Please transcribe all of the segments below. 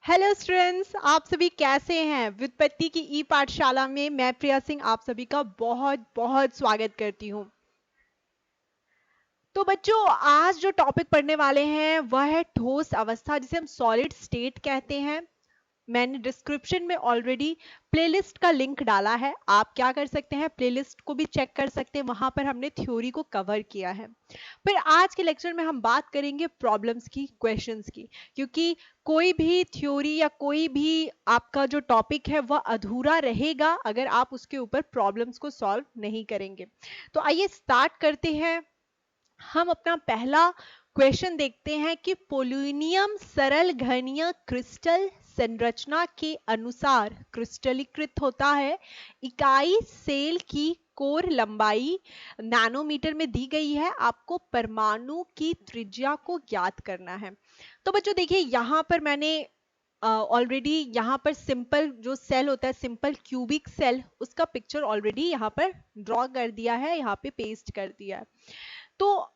Hello students, आप सभी कैसे हैं। व्युत्पत्ति की ई पाठशाला में मैं प्रिया सिंह आप सभी का बहुत बहुत स्वागत करती हूँ। तो बच्चों, आज जो टॉपिक पढ़ने वाले हैं वह है ठोस अवस्था, जिसे हम सॉलिड स्टेट कहते हैं। मैंने डिस्क्रिप्शन में ऑलरेडी प्लेलिस्ट का लिंक डाला है, आप क्या कर सकते हैं, प्लेलिस्ट को भी चेक कर सकते हैं, वहां पर हमने थ्योरी को कवर किया है। फिर आज के लेक्चर में हम बात करेंगे प्रॉब्लम्स की, क्वेश्चंस की, क्योंकि कोई भी थ्योरी या कोई भी आपका जो टॉपिक है वह अधूरा रहेगा अगर आप उसके ऊपर प्रॉब्लम्स को सॉल्व नहीं करेंगे। तो आइए स्टार्ट करते हैं। हम अपना पहला क्वेश्चन देखते हैं कि पोलोनियम सरल घनीय क्रिस्टल संरचना के अनुसार क्रिस्टलीकृत होता है। इकाई सेल की कोर लंबाई नैनोमीटर में दी गई है। आपको परमाणु की त्रिज्या को ज्ञात करना है। तो बच्चों देखिए, यहां पर मैंने ऑलरेडी यहाँ पर सिंपल जो सेल होता है, सिंपल क्यूबिक सेल, उसका पिक्चर ऑलरेडी यहाँ पर ड्रॉ कर दिया है, यहाँ पे पेस्ट कर दिया है। तो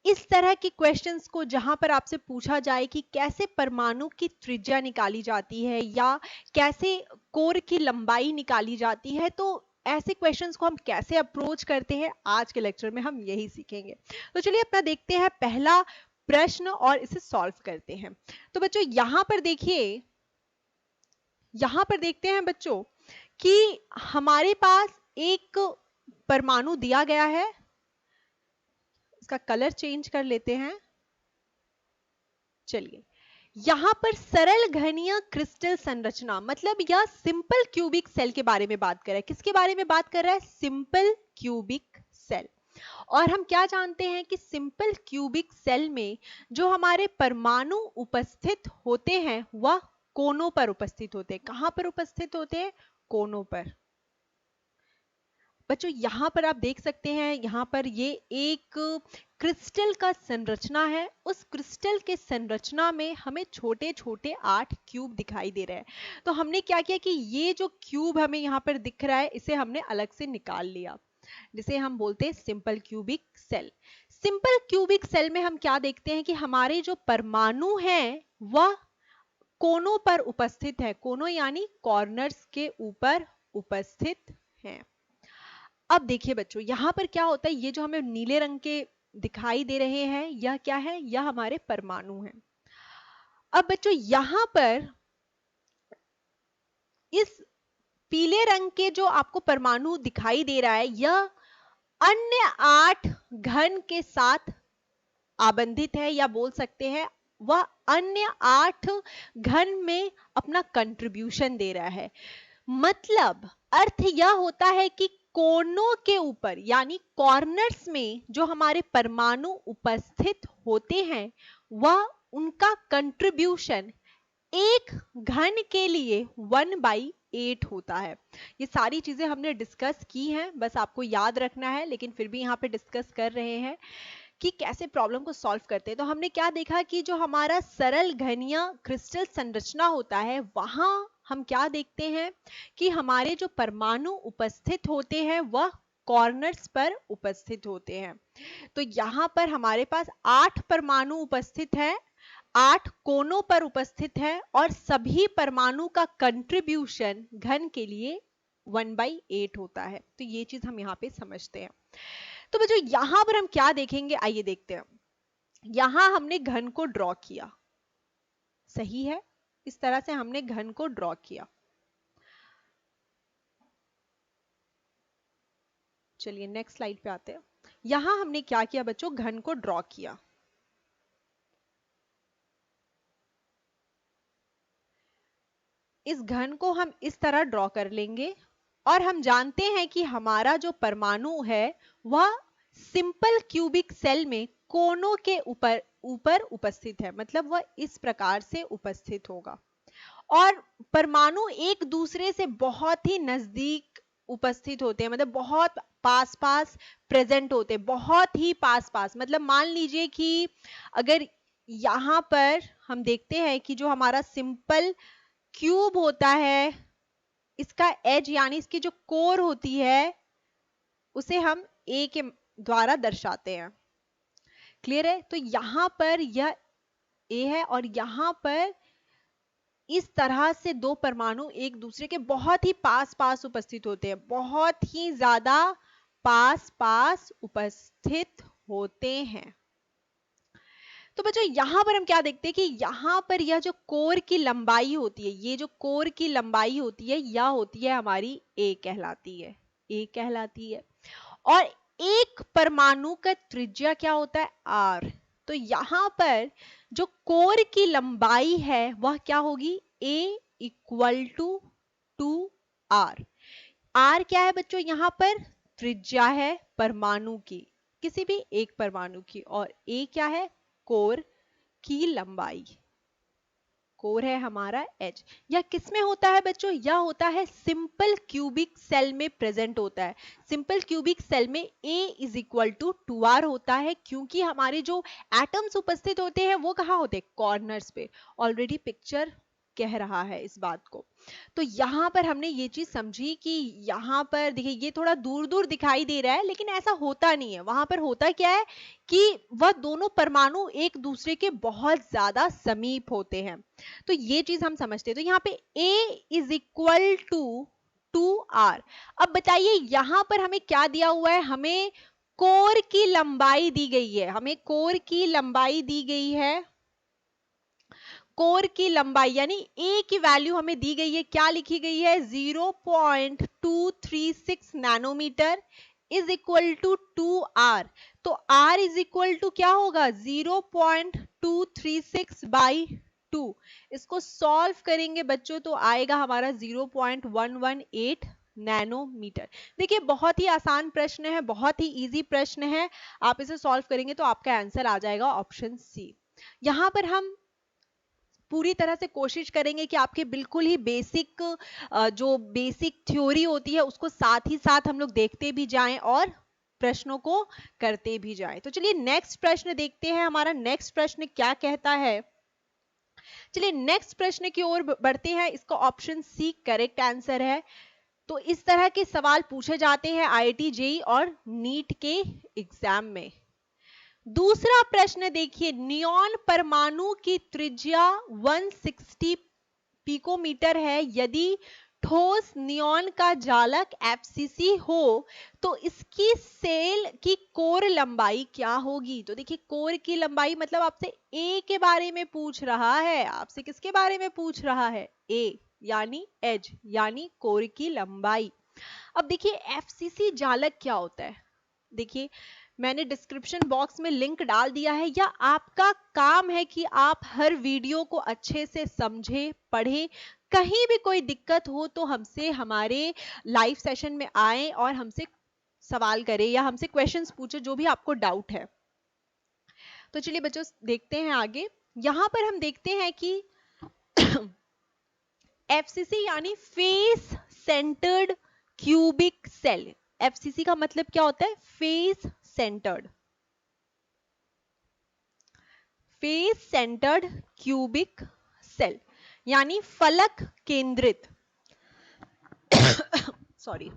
इस तरह के क्वेश्चंस को जहां पर आपसे पूछा जाए कि कैसे परमाणु की त्रिज्या निकाली जाती है या कैसे कोर की लंबाई निकाली जाती है, तो ऐसे क्वेश्चंस को हम कैसे अप्रोच करते हैं, आज के लेक्चर में हम यही सीखेंगे। तो चलिए अपना देखते हैं पहला प्रश्न और इसे सॉल्व करते हैं। तो बच्चों यहां पर देखिए, यहां पर देखते हैं बच्चों कि हमारे पास एक परमाणु दिया गया है। इसका कलर चेंज कर लेते हैं। चलिए, यहां पर सरल घनीय क्रिस्टल संरचना, मतलब यह सिंपल क्यूबिक सेल के बारे में बात कर रहा है। किसके बारे में बात कर रहा है? Simple cubic cell. और हम क्या जानते हैं कि सिंपल क्यूबिक सेल में जो हमारे परमाणु उपस्थित होते हैं वह कोनों पर उपस्थित होते हैं। कहां पर उपस्थित होते हैं? कोनों पर। बच्चों यहां पर आप देख सकते हैं, यहां पर ये एक क्रिस्टल का संरचना है। उस क्रिस्टल के संरचना में हमें छोटे छोटे 8 क्यूब दिखाई दे रहे हैं। तो हमने क्या किया कि ये जो क्यूब हमें यहां पर दिख रहा है इसे हमने अलग से निकाल लिया, जिसे हम बोलते हैं simple cubic cell. Simple cubic cell में हम क्या देखते हैं कि हमारे जो परमाणु हैं वह कोनों पर उपस्थित है। कोनों यानी कॉर्नर्स के ऊपर उपस्थित हैं। अब देखिए बच्चों, यहां पर क्या होता है, ये जो हमें नीले रंग के दिखाई दे रहे हैं यह क्या है? यह हमारे परमाणु हैं। अब बच्चों यहां पर इस पीले रंग के जो आपको परमाणु दिखाई दे रहा है यह अन्य 8 घन के साथ आबंधित है, या बोल सकते हैं वह अन्य 8 घन में अपना कंट्रीब्यूशन दे रहा है। मतलब अर्थ यह होता है कि कोनों के ऊपर यानी कॉर्नर्स में जो हमारे परमाणु उपस्थित होते हैं वह उनका कंट्रीब्यूशन एक घन के लिए 1/8 होता है। ये सारी चीजें हमने डिस्कस की हैं, बस आपको याद रखना है, लेकिन फिर भी यहाँ पे डिस्कस कर रहे हैं कि कैसे प्रॉब्लम को सॉल्व करते हैं। तो हमने क्या देखा कि जो हमारा सरल घनीय क्रिस्टल संरचना होता है वहां हम क्या देखते हैं कि हमारे जो परमाणु उपस्थित होते हैं वह कॉर्नर्स पर उपस्थित होते हैं। तो यहां पर हमारे पास 8 परमाणु उपस्थित है, 8 कोनों पर उपस्थित है, और सभी परमाणु का कंट्रीब्यूशन घन के लिए 1/8 होता है। तो ये चीज हम यहाँ पे समझते हैं। तो बच्चों यहां पर हम क्या देखेंगे, आइए देखते हैं। यहां हमने घन को ड्रॉ किया, सही है, इस तरह से हमने घन को ड्रॉ किया। चलिए नेक्स्ट स्लाइड पे आते हैं। यहां हमने क्या किया बच्चों? घन को ड्रॉ किया। इस घन को हम इस तरह ड्रॉ कर लेंगे, और हम जानते हैं कि हमारा जो परमाणु है वह सिंपल क्यूबिक सेल में कोनों के ऊपर ऊपर उपस्थित है, मतलब वह इस प्रकार से उपस्थित होगा। और परमाणु एक दूसरे से बहुत ही नजदीक उपस्थित होते हैं, मतलब बहुत पास पास प्रेजेंट होते हैं, बहुत ही पास पास। मतलब मान लीजिए कि अगर यहां पर हम देखते हैं कि जो हमारा सिंपल क्यूब होता है, इसका एज यानी इसकी जो कोर होती है उसे हम ए के द्वारा दर्शाते हैं। क्लियर है? तो यहां पर यह ए है और यहां पर इस तरह से दो परमाणु एक दूसरे के बहुत ही पास पास उपस्थित होते हैं, बहुत ही ज्यादा पास पास उपस्थित होते हैं। तो बच्चों यहां पर हम क्या देखते हैं कि यहां पर यह जो कोर की लंबाई होती है, ये जो कोर की लंबाई होती है यह होती है हमारी ए कहलाती है, ए कहलाती है। और एक परमाणु का त्रिज्या क्या होता है, आर। तो यहां पर जो कोर की लंबाई है वह क्या होगी, ए इक्वल टू 2r। आर क्या है बच्चों, यहां पर त्रिज्या है परमाणु की, किसी भी एक परमाणु की, और ए क्या है, कोर की लंबाई, कोर है हमारा H। यह किस में होता है बच्चों, यह होता है सिंपल क्यूबिक सेल में प्रेजेंट होता है। सिंपल क्यूबिक सेल में A is equal to 2r होता है, क्योंकि हमारे जो एटम्स उपस्थित होते हैं वो कहाँ होते हैं, कॉर्नर्स पे। ऑलरेडी पिक्चर कह रहा है इस बात को। तो यहां पर हमने ये चीज समझी कि यहां पर देखिए ये थोड़ा दूर दूर दिखाई दे रहा है, लेकिन ऐसा होता नहीं है। वहां पर होता क्या है कि वह दोनों परमाणु एक दूसरे के बहुत ज्यादा समीप होते हैं। तो ये चीज हम समझते हैं। तो यहाँ पे A is equal to 2r। अब बताइए यहां पर हमें क्या दिया हुआ है, हमें कोर की लंबाई दी गई है, हमें कोर की लंबाई दी गई है, कोर की लंबाई यानी ए की वैल्यू हमें दी गई है, क्या लिखी गई है, 0.236 nanometre is equal to 2r। तो r इज इक्वल टू क्या होगा, 0.236 बाई 2। इसको सॉल्व करेंगे बच्चों तो आएगा हमारा 0.118 नैनोमीटर। देखिए बहुत ही आसान प्रश्न है, बहुत ही इजी प्रश्न है। आप इसे सॉल्व करेंगे तो आपका आंसर आ जाएगा ऑप्शन सी। यहां पर हम पूरी तरह से कोशिश करेंगे कि आपके बिल्कुल ही बेसिक जो बेसिक थ्योरी होती है उसको साथ ही साथ हम लोग देखते भी जाएं और प्रश्नों को करते भी जाएं। तो चलिए नेक्स्ट प्रश्न देखते हैं, हमारा नेक्स्ट प्रश्न क्या कहता है। चलिए नेक्स्ट प्रश्न की ओर बढ़ते हैं, इसका ऑप्शन सी करेक्ट आंसर है। तो इस तरह के सवाल पूछे जाते हैं आईआईटी जेईई और नीट के एग्जाम में। दूसरा प्रश्न देखिए, नियॉन परमाणु की त्रिज्या 160 पिकोमीटर है, यदि ठोस नियॉन का जालक एफसीसी हो तो इसकी सेल की कोर लंबाई क्या होगी। तो देखिए कोर की लंबाई मतलब आपसे ए के बारे में पूछ रहा है, आपसे किसके बारे में पूछ रहा है, ए यानी एज यानी कोर की लंबाई। अब देखिए एफसीसी जालक क्या होता है, देखिए मैंने डिस्क्रिप्शन बॉक्स में लिंक डाल दिया है, या आपका काम है कि आप हर वीडियो को अच्छे से समझे पढ़े, कहीं भी कोई दिक्कत हो तो हमसे हमारे लाइव सेशन में आए और हमसे सवाल करें या हमसे क्वेश्चंस पूछे जो भी आपको डाउट है। तो चलिए बच्चों देखते हैं आगे। यहां पर हम देखते हैं कि एफसीसी यानी face centred cubic cell. FCC का मतलब क्या होता है, face centred, face centred cubic cell यानी फलक केंद्रित सॉरी।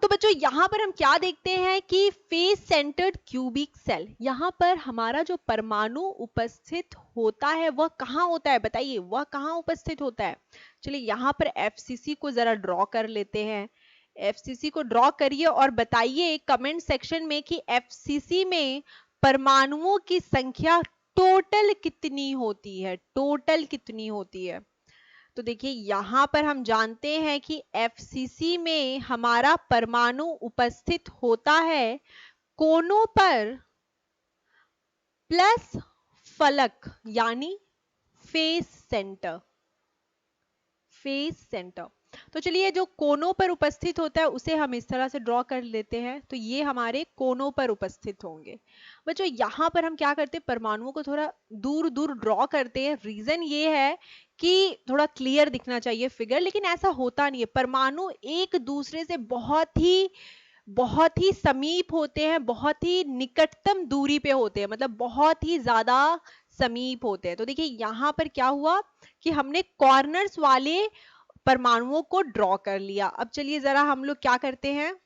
तो बच्चों यहां पर हम क्या देखते हैं कि फेस सेंटर्ड क्यूबिक सेल, यहां पर हमारा जो परमाणु उपस्थित होता है वह कहां होता है, बताइए वह कहां उपस्थित होता है। चलिए यहां पर एफसीसी को जरा ड्रॉ कर लेते हैं, एफसीसी को ड्रॉ करिए और बताइए कमेंट सेक्शन में कि एफसीसी में परमाणुओं की संख्या टोटल कितनी होती है, टोटल कितनी होती है। तो देखिए यहां पर हम जानते हैं कि एफसीसी में हमारा परमाणु उपस्थित होता है कोनों पर प्लस फलक यानी फेस सेंटर, फेस सेंटर। तो चलिए जो कोनों पर उपस्थित होता है उसे हम इस तरह से ड्रॉ कर लेते हैं, तो ये हमारे कोनों पर उपस्थित होंगे। बच्चों यहां पर हम क्या करते हैं, परमाणुओं को थोड़ा दूर दूर ड्रॉ करते हैं, रीजन ये है कि थोड़ा क्लियर दिखना चाहिए फिगर, लेकिन ऐसा होता नहीं है। परमाणु एक दूसरे से बहुत ही समीप होते हैं, बहुत ही निकटतम दूरी पे होते हैं, मतलब बहुत ही ज्यादा समीप होते हैं। तो देखिए यहां पर क्या हुआ कि हमने कॉर्नर्स वाले परमाणुओं को ड्रॉ कर लिया। अब चलिए जरा हम लोग क्या करते हैं,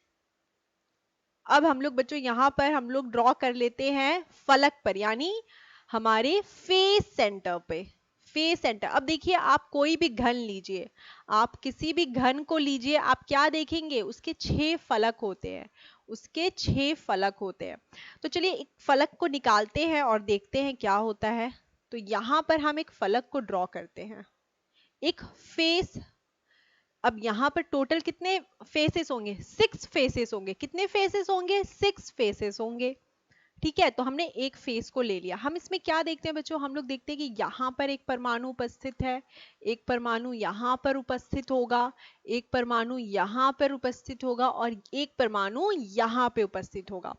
अब हम लोग बच्चों यहां पर हम लोग ड्रॉ कर लेते हैं फलक पर यानी हमारे फेस सेंटर पे, फेस सेंटर। अब देखिए आप कोई भी घन लीजिए, आप किसी भी घन को लीजिए, आप क्या देखेंगे, उसके 6 फलक होते हैं, उसके 6 फलक होते हैं। तो चलिए एक फलक को निकालते हैं और देखते हैं क्या होता है। तो यहां पर हम एक फलक को ड्रॉ करते हैं, एक फेस। अब यहां पर टोटल कितने फेसेस होंगे, 6 फेसेस होंगे। कितने फेसेस होंगे, 6 फेसेस होंगे। ठीक है, तो हमने एक फेस को ले लिया। हम इसमें क्या देखते हैं बच्चों, हम लोग देखते हैं कि यहाँ पर एक परमाणु उपस्थित है, एक परमाणु यहाँ पर उपस्थित होगा, एक परमाणु यहाँ पर उपस्थित होगा और एक परमाणु यहाँ पे उपस्थित होगा।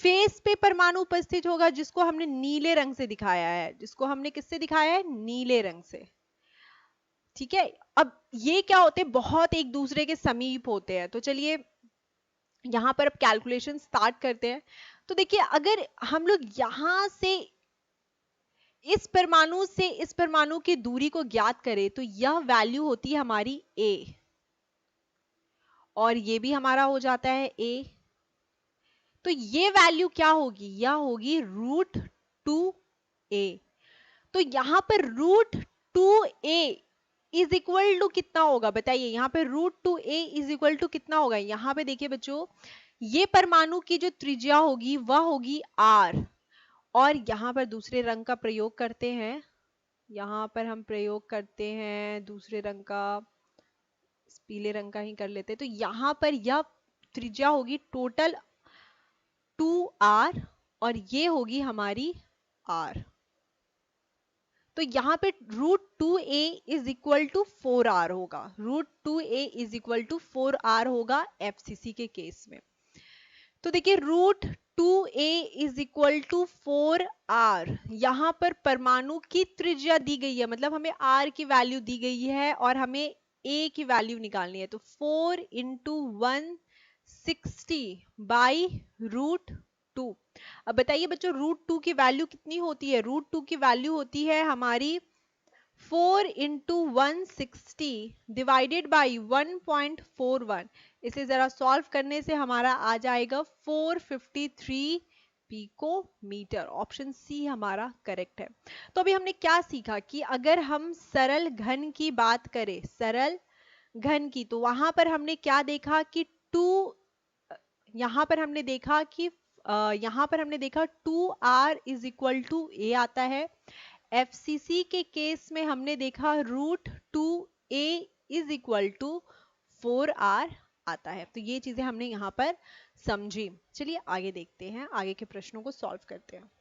फेस पे परमाणु उपस्थित होगा जिसको हमने नीले रंग से दिखाया है, जिसको हमने किससे दिखाया है, नीले रंग से। ठीक है, अब ये क्या होते हैं, बहुत एक दूसरे के समीप होते हैं। तो चलिए यहां पर अब कैलकुलेशन स्टार्ट करते हैं। तो देखिए अगर हम लोग यहां से इस परमाणु से इस परमाणु की दूरी को ज्ञात करें तो यह वैल्यू होती है हमारी a, और ये भी हमारा हो जाता है a। तो ये वैल्यू क्या होगी, यह होगी √2a। तो यहां पर √2a इज इक्वल टू कितना होगा बताइए, यहां पे √2a इज इक्वल टू कितना होगा। यहां पे देखिए बच्चों, ये परमाणु की जो त्रिज्या होगी वह होगी r, और यहां पर दूसरे रंग का प्रयोग करते हैं, यहां पर हम प्रयोग करते हैं दूसरे रंग का, पीले रंग का ही कर लेते हैं। तो यहां पर यह त्रिज्या होगी टोटल 2r, और ये होगी हमारी r। तो यहां पे √2a is equal to 4r होगा, √2a is equal to 4r होगा एफसीसी के केस में। तो देखिए √2a is equal to 4r, यहां पर परमाणु की त्रिज्या दी गई है, मतलब हमें r की वैल्यू दी गई है और हमें a की वैल्यू निकालनी है। तो 4 इंटू 160 बाई √2। अब बताइए बच्चों √2 की वैल्यू कितनी होती है, √2 की वैल्यू होती है हमारी 4 इंटू 160 डिवाइडेड बाई 1.41। इसे जरा सॉल्व करने से हमारा आ जाएगा 453 पिकोमीटर। ऑप्शन सी हमारा करेक्ट है। तो अभी हमने क्या सीखा कि अगर हम सरल घन की बात करें, सरल घन की, तो वहां पर हमने क्या देखा कि यहां पर हमने देखा कि यहां पर हमने देखा 2r is equal to a आता है। एफसीसी के केस में हमने देखा √2a is equal to 4r आता है। तो ये चीजें हमने यहां पर समझी। चलिए आगे देखते हैं, आगे के प्रश्नों को सॉल्व करते हैं।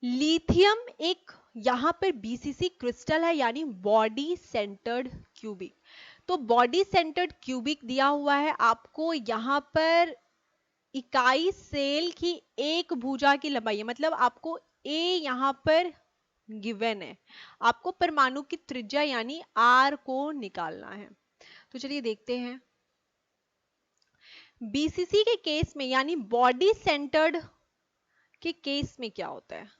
लिथियम एक यहां पर बीसीसी क्रिस्टल है, यानी बॉडी सेंटर्ड क्यूबिक। तो बॉडी सेंटर्ड क्यूबिक दिया हुआ है आपको, यहां पर इकाई सेल की एक भुजा की लंबाई है, मतलब आपको a यहां पर गिवन है, आपको परमाणु की त्रिज्या यानी r को निकालना है। तो चलिए देखते हैं बीसीसी के केस में, यानी बॉडी सेंटर्ड के केस में क्या होता है।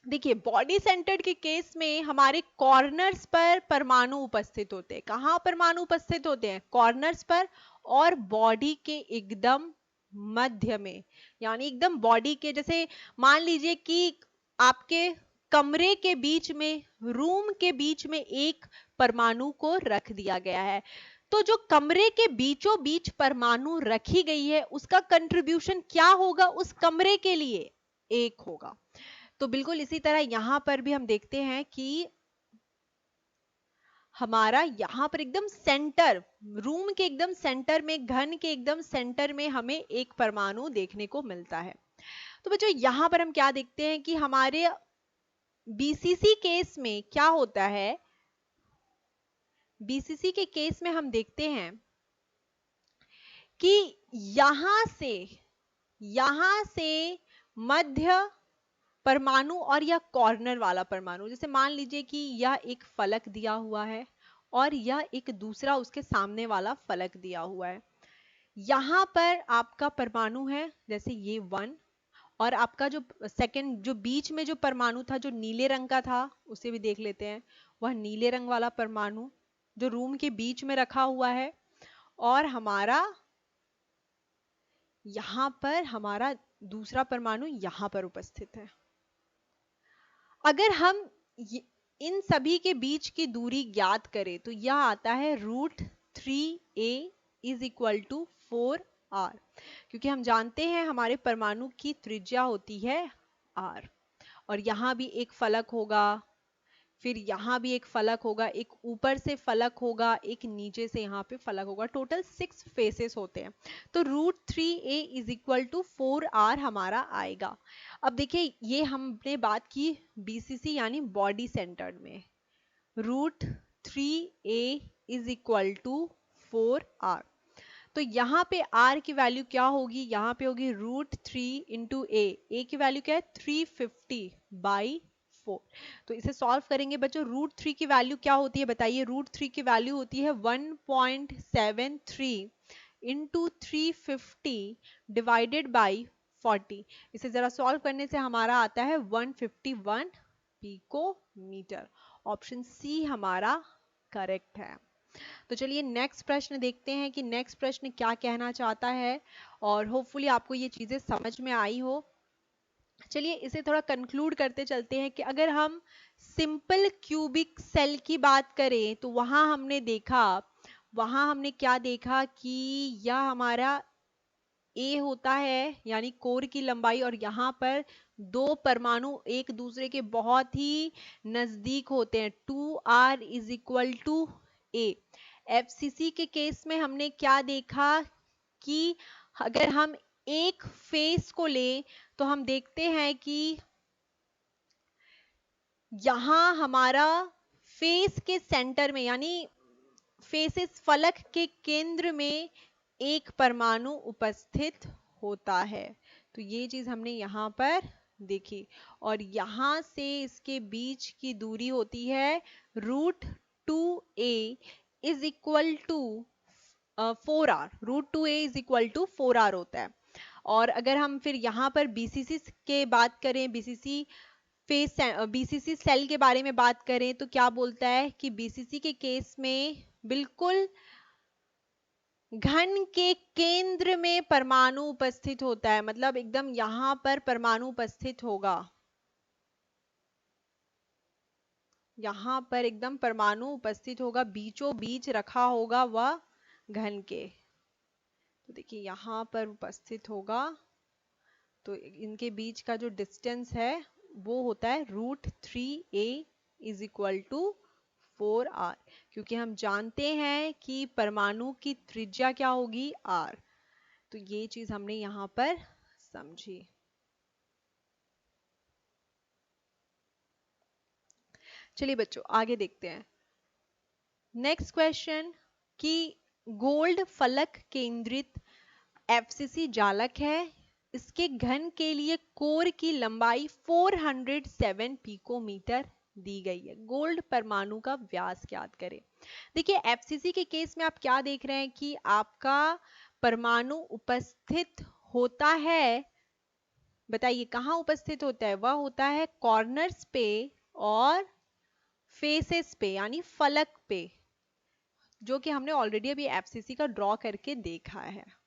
देखिए बॉडी सेंटर्ड के केस में हमारे कॉर्नर्स पर परमाणु उपस्थित होते हैं। कहां परमाणु उपस्थित होते हैं, कॉर्नर्स पर, और बॉडी के एकदम मध्य में, यानी एकदम बॉडी के, जैसे मान लीजिए कि आपके कमरे के बीच में, रूम के बीच में एक परमाणु को रख दिया गया है। तो जो कमरे के बीचों बीच परमाणु रखी गई है उसका कंट्रीब्यूशन क्या होगा, उस कमरे के लिए 1 होगा। तो बिल्कुल इसी तरह यहां पर भी हम देखते हैं कि हमारा यहां पर एकदम सेंटर, रूम के एकदम सेंटर में, घन के एकदम सेंटर में हमें एक परमाणु देखने को मिलता है। तो बच्चों यहां पर हम क्या देखते हैं कि हमारे बीसीसी केस में क्या होता है, बीसीसी के केस में हम देखते हैं कि यहां से मध्य परमाणु और यह कॉर्नर वाला परमाणु, जैसे मान लीजिए कि यह एक फलक दिया हुआ है और यह एक दूसरा उसके सामने वाला फलक दिया हुआ है। यहां पर आपका परमाणु है जैसे ये 1, और आपका जो सेकंड, जो बीच में जो परमाणु था जो नीले रंग का था, उसे भी देख लेते हैं, वह नीले रंग वाला परमाणु जो रूम के बीच में रखा हुआ है। और हमारा यहां पर हमारा दूसरा परमाणु यहां पर उपस्थित है। अगर हम इन सभी के बीच की दूरी ज्ञात करें तो यह आता है √3a is equal to 4r, क्योंकि हम जानते हैं हमारे परमाणु की त्रिज्या होती है r। और यहां भी एक फलक होगा, फिर यहां भी एक फलक होगा, एक ऊपर से फलक होगा, एक नीचे से यहाँ पे फलक होगा। टोटल 6 फेसेस होते हैं। तो √3a is equal to 4r हमारा आएगा। अब देखिए ये हमने बात की बीसीसी यानी बॉडी सेंटर्ड में। √3a is equal to 4r, तो यहाँ पे r की वैल्यू क्या होगी, यहाँ पे होगी √3 इंटू a की वैल्यू क्या है 350/4। तो इसे सॉल्व करेंगे बच्चों। √3 की वैल्यू क्या होती है बताइए, √3 की वैल्यू होती है 1.73 इंटू 350 डिवाइडेड बाई 40। इसे जरा सॉल्व करने से हमारा आता है 151 पिकोमीटर। ऑप्शन सी हमारा करेक्ट है। तो चलिए नेक्स्ट प्रश्न देखते हैं कि नेक्स्ट प्रश्न क्या कहना चाहता है, और होपफुली आपको ये चीजें समझ में आई हो। चलिए इसे थोड़ा कंक्लूड करते चलते हैं कि अगर हम सिंपल क्यूबिक सेल की बात करें तो वहां हमने क्या देखा कि यह हमारा ए होता है यानी कोर की लंबाई, और यहाँ पर दो परमाणु एक दूसरे के बहुत ही नजदीक होते हैं। 2r is equal to a. FCC के केस में हमने क्या देखा कि अगर हम एक फेस को लें तो हम देखते हैं कि यहां हमारा फेस के सेंटर में यानी फेसेस फलक के केंद्र में एक परमाणु उपस्थित होता है। तो ये चीज हमने यहां पर देखी, और यहां से इसके बीच की दूरी होती है √2a is equal to 4r। √2a is equal to 4r होता है। और अगर हम फिर यहां पर बीसीसी के बात करें, बीसीसी सेल के बारे में बात करें तो क्या बोलता है कि बीसीसी के केस में बिल्कुल घन के केंद्र में परमाणु उपस्थित होता है, मतलब एकदम यहां पर परमाणु उपस्थित होगा, यहां पर एकदम परमाणु उपस्थित होगा, बीचों बीच रखा होगा वह घन के। तो देखिए यहां पर उपस्थित होगा, तो इनके बीच का जो डिस्टेंस है वो होता है √3a is equal to 4r, क्योंकि हम जानते हैं कि परमाणु की त्रिज्या क्या होगी r। तो ये चीज हमने यहां पर समझी। चलिए बच्चों आगे देखते हैं नेक्स्ट क्वेश्चन कि गोल्ड फलक केंद्रित एफसीसी जालक है, इसके घन के लिए कोर की लंबाई 407 पिकोमीटर दी गई है। गोल्ड परमाणु का व्यास ज्ञात करें। देखिए एफसीसी के केस में आप क्या देख रहे हैं कि आपका परमाणु उपस्थित होता है, बताइए कहां उपस्थित होता है, वह होता है कॉर्नर्स पे और फेसेस पे यानी फलक पे, जो कि हमने ऑलरेडी अभी एफसीसी का ड्रॉ करके देखा है।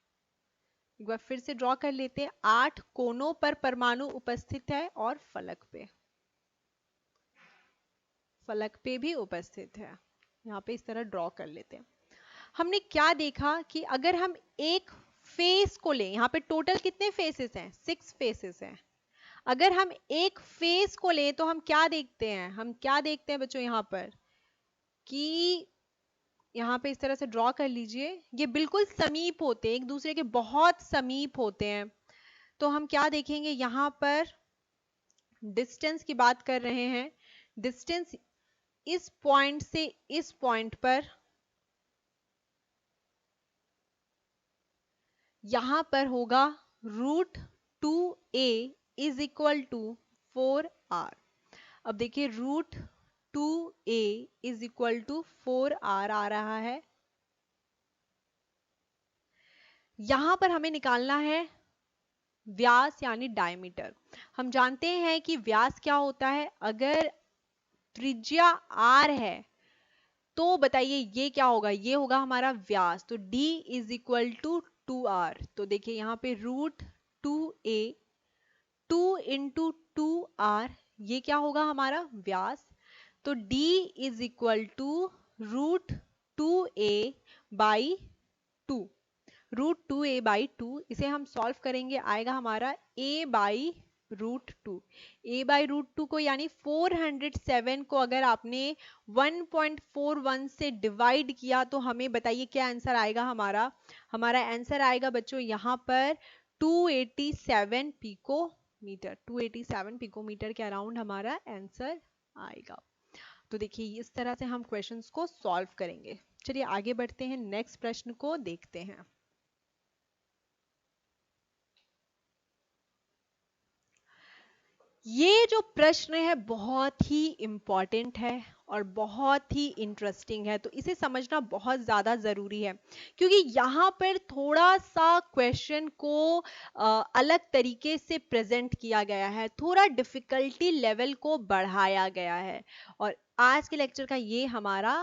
एक बार फिर से ड्रॉ कर लेते हैं। 8 कोनों पर परमाणु उपस्थित है और फलक पे भी उपस्थित है। यहाँ पे इस तरह ड्रॉ कर लेते हैं। हमने क्या देखा कि अगर हम एक फेस को लें, यहाँ पे टोटल कितने फेसेस हैं, 6 फेसेस हैं। अगर हम एक फेस को लें तो हम क्या देखते हैं बच्चों, यहाँ पर कि यहाँ पे इस तरह से ड्रॉ कर लीजिए, ये बिल्कुल समीप होते हैं, एक दूसरे के बहुत समीप होते हैं। तो हम क्या देखेंगे, यहाँ पर डिस्टेंस की बात कर रहे हैं, डिस्टेंस इस पॉइंट से इस पॉइंट पर यहां पर होगा √2a is equal to 4r। अब देखिए √2a is equal to 4r आ रहा है। यहां पर हमें निकालना है व्यास यानी डायमीटर। हम जानते हैं कि व्यास क्या होता है, अगर त्रिज्या r है तो बताइए ये क्या होगा, ये होगा हमारा व्यास। तो d is equal to 2r, तो देखिए यहाँ पे रूट 2a 2 इंटू 2r, ये क्या होगा हमारा व्यास। तो d is equal to root 2a by 2, root 2a by 2, इसे हम सॉल्व करेंगे, आएगा हमारा a by root 2। a by root 2 को यानी 407 को अगर आपने 1.41 से डिवाइड किया तो हमें बताइए क्या आंसर आएगा हमारा। हमारा आंसर आएगा बच्चों यहाँ पर 287 पिकोमीटर, 287 पिकोमीटर के अराउंड हमारा आंसर आएगा। तो देखिए इस तरह से हम क्वेश्चंस को सॉल्व करेंगे। चलिए आगे बढ़ते हैं, नेक्स्ट प्रश्न को देखते हैं। ये जो प्रश्न है बहुत ही इंपॉर्टेंट है और बहुत ही इंटरेस्टिंग है, तो इसे समझना बहुत ज़्यादा ज़रूरी है, क्योंकि यहाँ पर थोड़ा सा क्वेश्चन को अलग तरीके से प्रेजेंट किया गया है, थोड़ा डिफिकल्टी लेवल को बढ़ाया गया है, और आज के लेक्चर का ये हमारा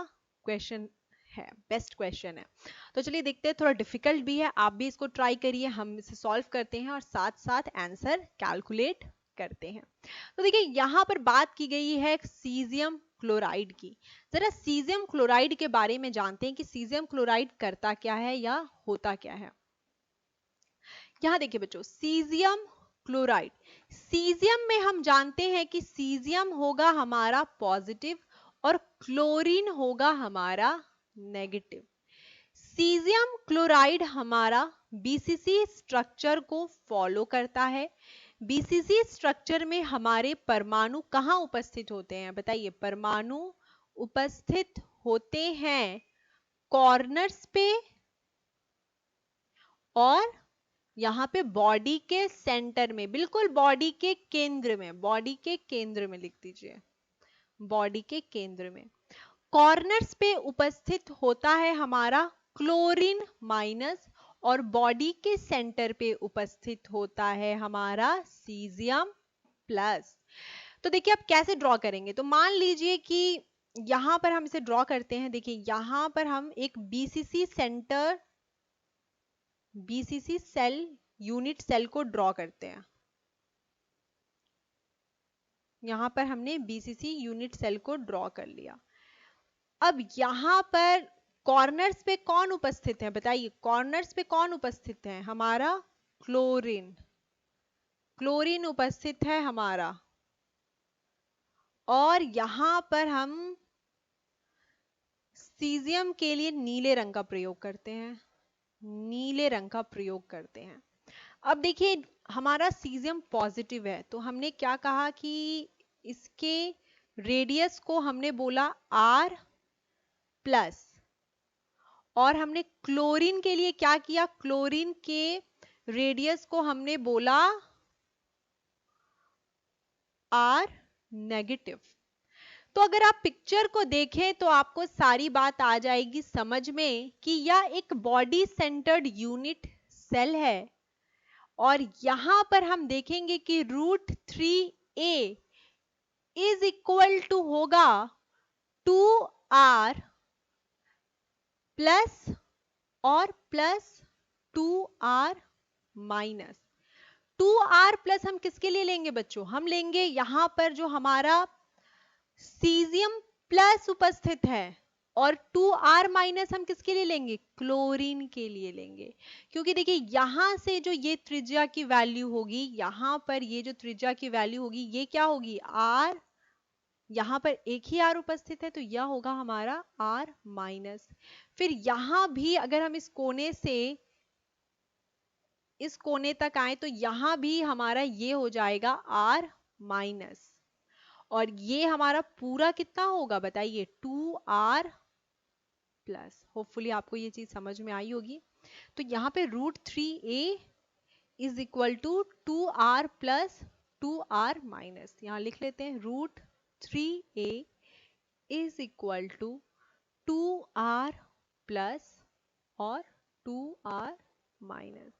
क्वेश्चन है, बेस्ट क्वेश्चन है। तो चलिए देखते हैं, थोड़ा डिफिकल्ट भी है, आप भी इसको ट्राई करिए, हम इसे सॉल्व करते हैं और साथ साथ आंसर कैलकुलेट करते हैं। तो देखिए यहां पर बात की गई है सीजियम क्लोराइड की। जरा सीजियम क्लोराइड के बारे में जानते हैं कि सीजियम क्लोराइड करता क्या है या होता क्या है। यहां देखिए बच्चों, सीजियम क्लोराइड, सीजियम में हम जानते हैं कि सीजियम होगा हमारा पॉजिटिव और क्लोरीन होगा हमारा नेगेटिव। सीजियम क्लोराइड हमारा बीसीसी स्ट्रक्चर को फॉलो करता है। बीसीसी स्ट्रक्चर में हमारे परमाणु कहां उपस्थित होते हैं, बताइए। परमाणु उपस्थित होते हैं कॉर्नर्स पे और यहां पे बॉडी के सेंटर में, बिल्कुल बॉडी के केंद्र में, बॉडी के केंद्र में लिख दीजिए, बॉडी के केंद्र में। कॉर्नर्स पे उपस्थित होता है हमारा क्लोरीन माइनस और बॉडी के सेंटर पे उपस्थित होता है हमारा सीजियम प्लस। तो देखिए आप कैसे ड्रॉ करेंगे, तो मान लीजिए कि यहां पर हम इसे ड्रॉ करते हैं। देखिए यहां पर हम एक BCC centre, BCC cell, unit cell को ड्रॉ करते हैं। यहां पर हमने बीसीसी यूनिट सेल को ड्रॉ कर लिया। अब यहां पर कॉर्नर्स पे कौन उपस्थित है, बताइए। कॉर्नर्स पे कौन उपस्थित है, हमारा क्लोरीन, क्लोरीन उपस्थित है हमारा। और यहां पर हम सीजियम के लिए नीले रंग का प्रयोग करते हैं, नीले रंग का प्रयोग करते हैं। अब देखिए हमारा सीजियम पॉजिटिव है, तो हमने क्या कहा कि इसके रेडियस को हमने बोला R प्लस, और हमने क्लोरीन के लिए क्या किया, क्लोरीन के रेडियस को हमने बोला R नेगेटिव। तो अगर आप पिक्चर को देखें तो आपको सारी बात आ जाएगी समझ में कि यह एक बॉडी सेंटर्ड यूनिट सेल है, और यहां पर हम देखेंगे कि root 3a is equal to होगा 2r प्लस और plus 2r minus. 2r plus हम किसके लिए लेंगे बच्चों, हम लेंगे यहां पर जो हमारा सीजियम प्लस उपस्थित है, और 2r माइनस हम किसके लिए लेंगे, क्लोरीन के लिए लेंगे। क्योंकि देखिए यहां से जो ये त्रिज्या की वैल्यू होगी, यहां पर ये जो त्रिज्या की वैल्यू होगी ये क्या होगी, r, यहां पर एक ही r उपस्थित है तो यह होगा हमारा r माइनस। फिर यहां भी अगर हम इस कोने से इस कोने तक आए तो यहां भी हमारा ये हो जाएगा r माइनस, और ये हमारा पूरा कितना होगा बताइए, 2r प्लस। होपफुली आपको ये चीज समझ में आई होगी। तो यहाँ पे root 3a is equal to 2r plus 2r minus, यहाँ लिख लेते हैं root 3a is equal to 2r plus और 2r माइनस।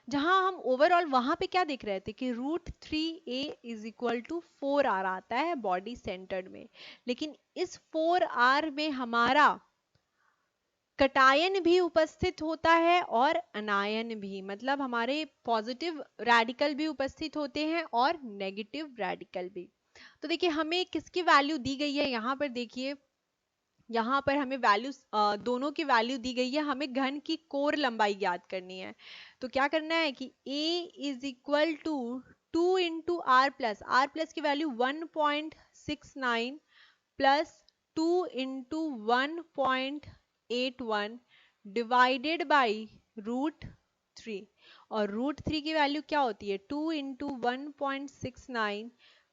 जहां हम ओवरऑल वहां पे क्या देख रहे थे कि root 3a is equal to 4r आता है बॉडी सेंटर्ड में, लेकिन इस 4r में हमारा कटायन भी उपस्थित होता है और अनायन भी, मतलब हमारे पॉजिटिव रेडिकल भी उपस्थित होते हैं और नेगेटिव रेडिकल भी। तो देखिए हमें किसकी वैल्यू दी गई है, यहाँ पर देखिए यहाँ पर हमें वैल्यू दोनों की वैल्यू दी गई है, हमें घन की कोर लंबाई ज्ञात करनी है। तो क्या करना है कि A is equal to 2 into R plus की value 1.69 plus 2 into 1.81 divided by √3, और √3 की वैल्यू क्या होती है 2 इंटू 1.69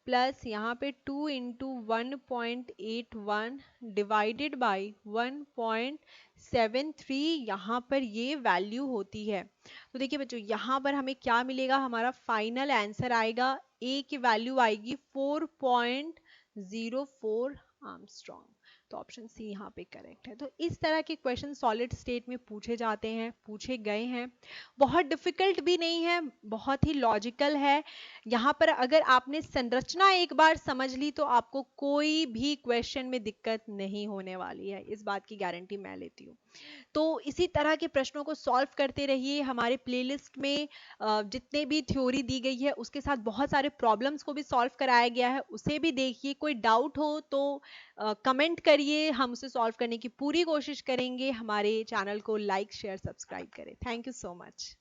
प्लस यहाँ पे 2 इंटू 1.81 डिवाइडेड बाई 1.73, यहाँ पर ये वैल्यू होती है। तो देखिए बच्चों यहाँ पर हमें क्या मिलेगा, हमारा फाइनल आंसर आएगा, ए की वैल्यू आएगी 4.04 आर्मस्ट्रॉन्ग। तो ऑप्शन सी यहाँ पे करेक्ट है। तो इस तरह के क्वेश्चन सॉलिड स्टेट में पूछे जाते हैं, पूछे गए हैं। बहुत डिफिकल्ट भी नहीं है, बहुत ही लॉजिकल है। यहाँ पर अगर आपने संरचना एक बार समझ ली तो आपको कोई भी क्वेश्चन में दिक्कत नहीं होने वाली है, इस बात की गारंटी मैं लेती हूँ। तो इसी तरह के प्रश्नों को सॉल्व करते रहिए। हमारे प्लेलिस्ट में जितने भी थ्योरी दी गई है उसके साथ बहुत सारे प्रॉब्लम्स को भी सॉल्व कराया गया है, उसे भी देखिए। कोई डाउट हो तो कमेंट करिए, हम उसे सॉल्व करने की पूरी कोशिश करेंगे। हमारे चैनल को लाइक शेयर सब्सक्राइब करें। Thank you so much.